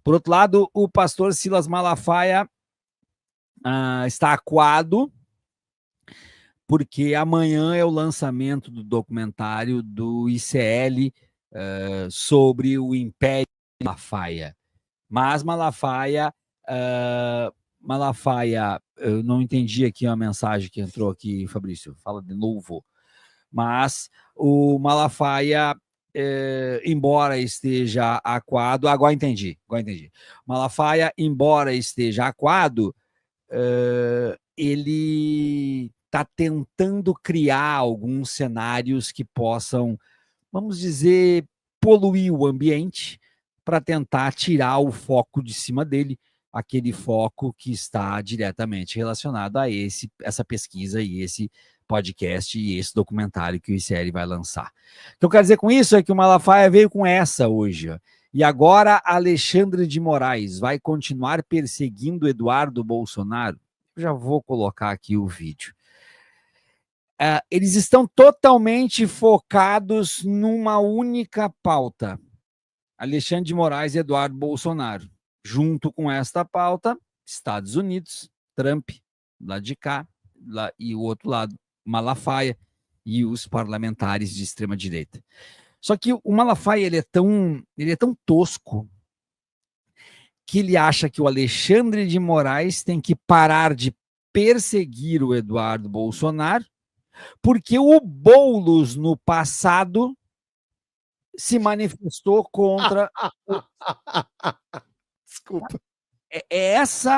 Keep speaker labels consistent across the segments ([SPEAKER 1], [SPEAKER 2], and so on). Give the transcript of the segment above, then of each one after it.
[SPEAKER 1] Por outro lado, o pastor Silas Malafaia está acuado, porque amanhã é o lançamento do documentário do ICL sobre o Império Malafaia. Mas Malafaia, eu não entendi aqui a mensagem que entrou aqui, Fabrício, fala de novo. Mas o Malafaia, embora esteja acuado, agora entendi. Malafaia, embora esteja acuado, ele está tentando criar alguns cenários que possam, vamos dizer, poluir o ambiente para tentar tirar o foco de cima dele, aquele foco que está diretamente relacionado a essa pesquisa e esse podcast e esse documentário que o ICL vai lançar. O que eu quero dizer com isso é que o Malafaia veio com essa hoje, ó. E agora Alexandre de Moraes vai continuar perseguindo Eduardo Bolsonaro? Eu já vou colocar aqui o vídeo. Eles estão totalmente focados numa única pauta. Alexandre de Moraes e Eduardo Bolsonaro. Junto com esta pauta, Estados Unidos, Trump, lá de cá, e o outro lado, Malafaia e os parlamentares de extrema-direita. Só que o Malafaia ele é tão tosco que ele acha que o Alexandre de Moraes tem que parar de perseguir o Eduardo Bolsonaro, porque o Boulos, no passado, se manifestou contra...
[SPEAKER 2] Desculpa.
[SPEAKER 1] Esse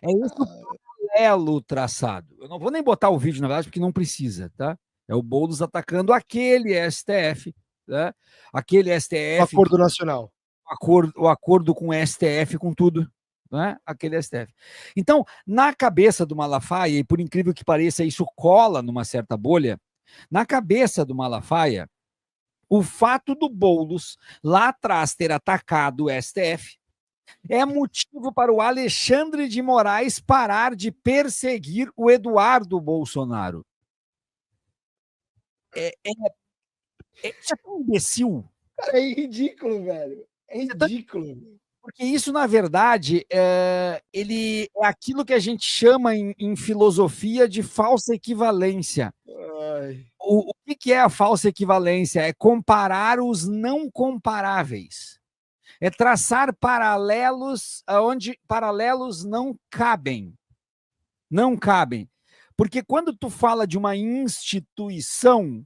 [SPEAKER 1] o paralelo traçado. Eu não vou nem botar o vídeo, na verdade, porque não precisa, tá? É o Boulos atacando aquele STF, né? Aquele STF...
[SPEAKER 2] O acordo nacional.
[SPEAKER 1] O acordo com o STF, com tudo, né? Aquele STF. Então, na cabeça do Malafaia, e por incrível que pareça, isso cola numa certa bolha, na cabeça do Malafaia, o fato do Boulos lá atrás ter atacado o STF é motivo para o Alexandre de Moraes parar de perseguir o Eduardo Bolsonaro. Isso é tão imbecil.
[SPEAKER 2] Cara, é ridículo, velho. É ridículo.
[SPEAKER 1] Porque isso, na verdade, ele é aquilo que a gente chama em filosofia de falsa equivalência. O que é a falsa equivalência? É comparar os não comparáveis. É traçar paralelos onde paralelos não cabem. Não cabem. Porque quando tu fala de uma instituição,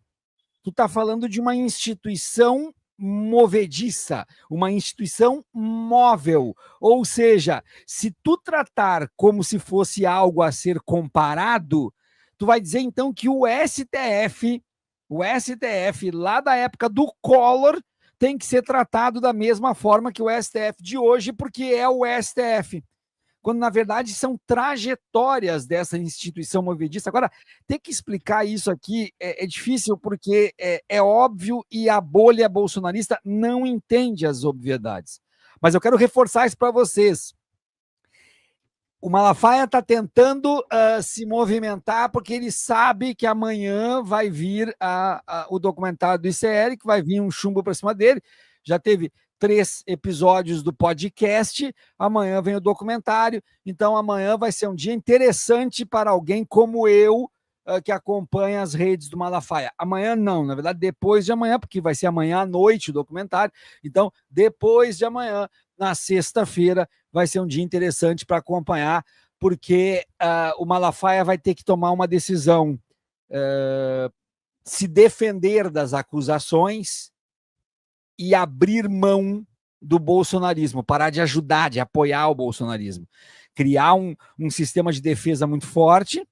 [SPEAKER 1] tu está falando de uma instituição movediça, uma instituição móvel. Ou seja, se tu tratar como se fosse algo a ser comparado, tu vai dizer então que o STF lá da época do Collor tem que ser tratado da mesma forma que o STF de hoje, porque é o STF. Quando, na verdade, são trajetórias dessa instituição movediça. Agora, ter que explicar isso aqui é difícil, porque é óbvio e a bolha bolsonarista não entende as obviedades. Mas eu quero reforçar isso para vocês. O Malafaia está tentando se movimentar porque ele sabe que amanhã vai vir o documentário do ICL, que vai vir um chumbo para cima dele. Já teve 3 episódios do podcast, amanhã vem o documentário, então amanhã vai ser um dia interessante para alguém como eu, que acompanha as redes do Malafaia. Amanhã não, na verdade depois de amanhã, porque vai ser amanhã à noite o documentário, então depois de amanhã, na sexta-feira, vai ser um dia interessante para acompanhar, porque o Malafaia vai ter que tomar uma decisão, se defender das acusações e abrir mão do bolsonarismo, parar de ajudar, de apoiar o bolsonarismo, criar um sistema de defesa muito forte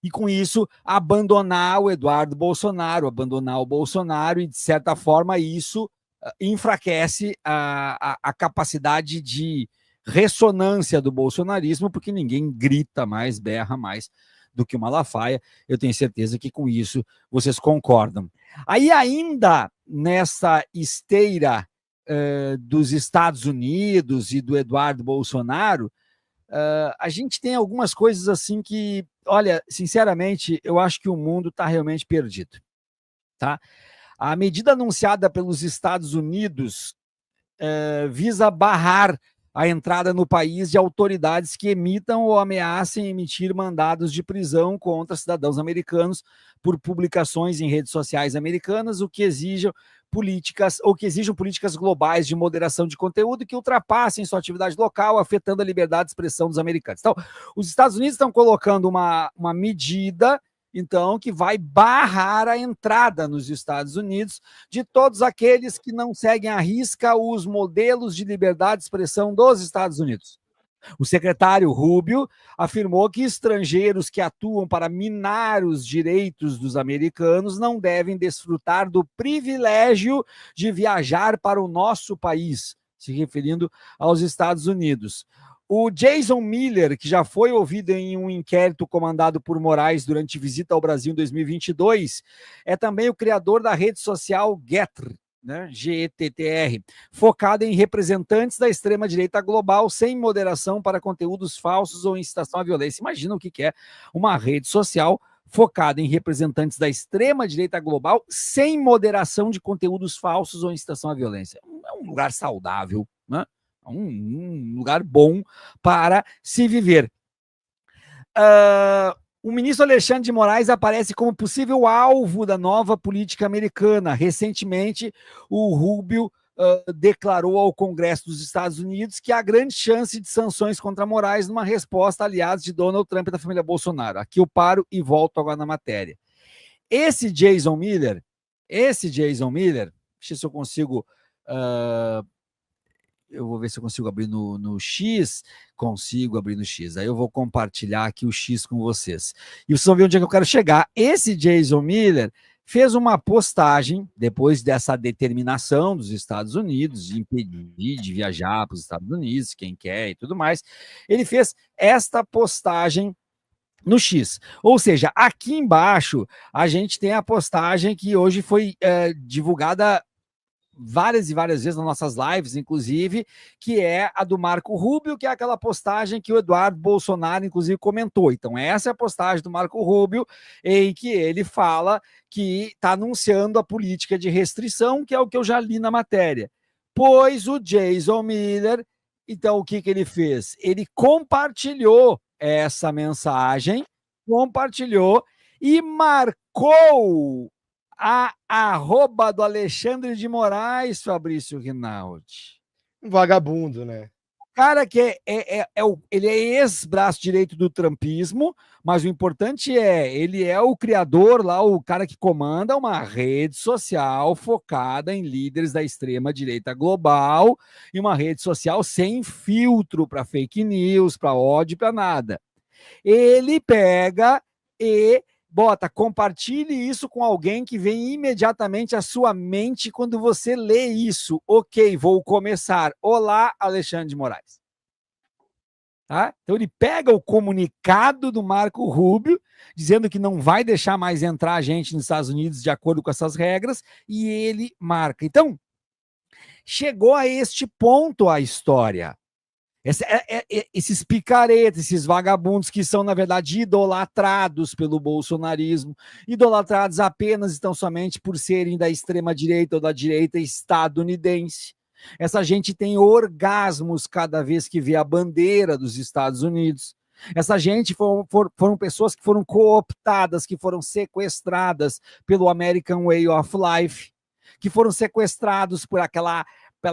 [SPEAKER 1] e, com isso, abandonar o Eduardo Bolsonaro, abandonar o Bolsonaro, e, de certa forma, isso enfraquece a capacidade de ressonância do bolsonarismo, porque ninguém grita mais, berra mais do que o Malafaia. Eu tenho certeza que com isso vocês concordam. Aí, ainda nessa esteira dos Estados Unidos e do Eduardo Bolsonaro, a gente tem algumas coisas assim que, olha, sinceramente, eu acho que o mundo está realmente perdido, tá? A medida anunciada pelos Estados Unidos visa barrar a entrada no país de autoridades que emitam ou ameacem emitir mandados de prisão contra cidadãos americanos por publicações em redes sociais americanas, o que exijam políticas globais de moderação de conteúdo que ultrapassem sua atividade local, afetando a liberdade de expressão dos americanos. Então, os Estados Unidos estão colocando uma medida, então, que vai barrar a entrada nos Estados Unidos de todos aqueles que não seguem à risca os modelos de liberdade de expressão dos Estados Unidos. O secretário Rubio afirmou que estrangeiros que atuam para minar os direitos dos americanos não devem desfrutar do privilégio de viajar para o nosso país, se referindo aos Estados Unidos. O Jason Miller, que já foi ouvido em um inquérito comandado por Moraes durante visita ao Brasil em 2022, é também o criador da rede social Gettr, né, GETTR, focada em representantes da extrema-direita global sem moderação para conteúdos falsos ou incitação à violência. Imagina o que é uma rede social focada em representantes da extrema-direita global sem moderação de conteúdos falsos ou incitação à violência. É um lugar saudável, né? Um lugar bom para se viver. O ministro Alexandre de Moraes aparece como possível alvo da nova política americana. Recentemente, o Rubio declarou ao Congresso dos Estados Unidos que há grande chance de sanções contra Moraes numa resposta a aliados de Donald Trump e da família Bolsonaro. Aqui eu paro e volto agora na matéria. Esse Jason Miller, deixa eu ver se eu consigo... eu vou ver se eu consigo abrir no X, consigo abrir no X, aí eu vou compartilhar aqui o X com vocês, e vocês vão ver onde é que eu quero chegar. Esse Jason Miller fez uma postagem, depois dessa determinação dos Estados Unidos de impedir de viajar para os Estados Unidos, quem quer e tudo mais, ele fez esta postagem no X, ou seja, aqui embaixo a gente tem a postagem que hoje foi divulgada várias e várias vezes nas nossas lives, inclusive, que é a do Marco Rubio, que é aquela postagem que o Eduardo Bolsonaro, inclusive, comentou. Então, essa é a postagem do Marco Rubio, em que ele fala que está anunciando a política de restrição, que é o que eu já li na matéria. Pois o Jason Miller, então, o que ele fez? Ele compartilhou essa mensagem, e marcou a arroba do Alexandre de Moraes, Fabrício Rinaldi.
[SPEAKER 2] Um vagabundo, né?
[SPEAKER 1] O cara que ele é ex-braço direito do trumpismo, mas o importante ele é o criador lá, o cara que comanda uma rede social focada em líderes da extrema-direita global e uma rede social sem filtro para fake news, para ódio, para nada. Ele pega e bota, compartilhe isso com alguém que vem imediatamente à sua mente quando você lê isso. Ok, vou começar. Olá, Alexandre de Moraes. Tá? Então ele pega o comunicado do Marco Rubio, dizendo que não vai deixar mais entrar gente nos Estados Unidos de acordo com essas regras, e ele marca. Então, chegou a este ponto a história. Esses picaretas, esses vagabundos que são, na verdade, idolatrados pelo bolsonarismo, idolatrados apenas e tão somente por serem da extrema-direita ou da direita estadunidense. Essa gente tem orgasmos cada vez que vê a bandeira dos Estados Unidos. Essa gente foram pessoas que foram cooptadas, que foram sequestradas pelo American Way of Life, que foram sequestrados pela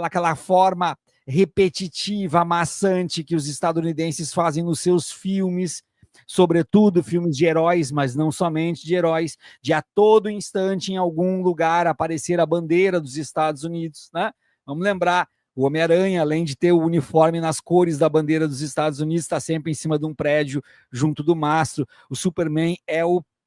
[SPEAKER 1] aquela forma repetitiva, amassante que os estadunidenses fazem nos seus filmes, sobretudo filmes de heróis, mas não somente de heróis, de a todo instante, em algum lugar, aparecer a bandeira dos Estados Unidos, né? Vamos lembrar, o Homem-Aranha, além de ter o uniforme nas cores da bandeira dos Estados Unidos, está sempre em cima de um prédio, junto do mastro. O Superman é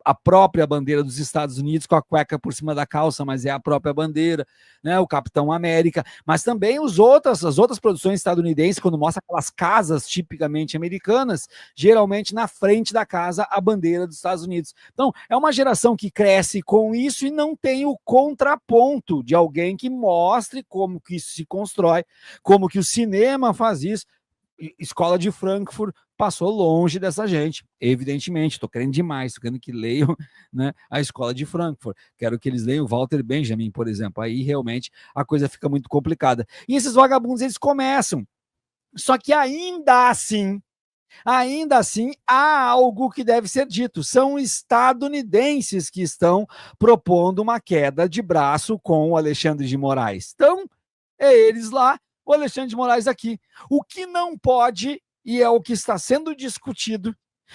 [SPEAKER 1] a própria bandeira dos Estados Unidos, com a cueca por cima da calça, mas é a própria bandeira, né? O Capitão América, mas também as outras produções estadunidenses, quando mostra aquelas casas tipicamente americanas, geralmente na frente da casa a bandeira dos Estados Unidos. Então, é uma geração que cresce com isso e não tem o contraponto de alguém que mostre como que isso se constrói, como que o cinema faz isso. Escola de Frankfurt passou longe dessa gente, evidentemente. Estou querendo demais, estou querendo que leiam, né, a Escola de Frankfurt. Quero que eles leiam Walter Benjamin, por exemplo. Aí realmente a coisa fica muito complicada. E esses vagabundos, eles começam. Só que ainda assim, há algo que deve ser dito. São estadunidenses que estão propondo uma queda de braço com o Alexandre de Moraes. Então, é eles lá, o Alexandre de Moraes aqui. O que não pode, e é o que está sendo discutido,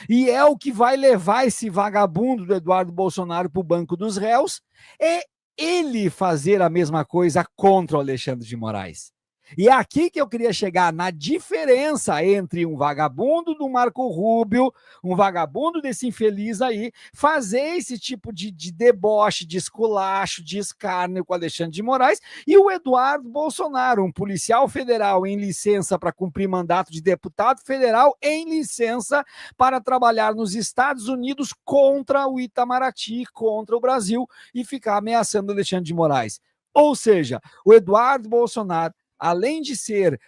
[SPEAKER 1] e é o que vai levar esse vagabundo do Eduardo Bolsonaro para o banco dos réus, é ele fazer a mesma coisa contra o Alexandre de Moraes. E é aqui que eu queria chegar, na diferença entre um vagabundo do Marco Rubio, um vagabundo desse infeliz aí, fazer esse tipo de deboche, de esculacho, de escárnio com o Alexandre de Moraes, e o Eduardo Bolsonaro, um policial federal em licença para cumprir mandato de deputado federal, em licença para trabalhar nos Estados Unidos contra o Itamaraty, contra o Brasil, e ficar ameaçando o Alexandre de Moraes. Ou seja, o Eduardo Bolsonaro, além de ser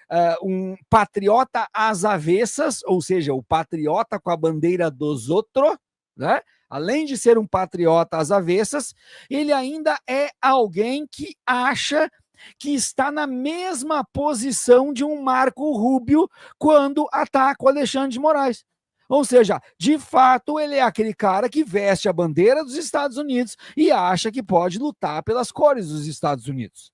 [SPEAKER 1] um patriota às avessas, ou seja, o patriota com a bandeira dos outros, né? Além de ser um patriota às avessas, ele ainda é alguém que acha que está na mesma posição de um Marco Rubio quando ataca o Alexandre de Moraes. Ou seja, de fato, ele é aquele cara que veste a bandeira dos Estados Unidos e acha que pode lutar pelas cores dos Estados Unidos.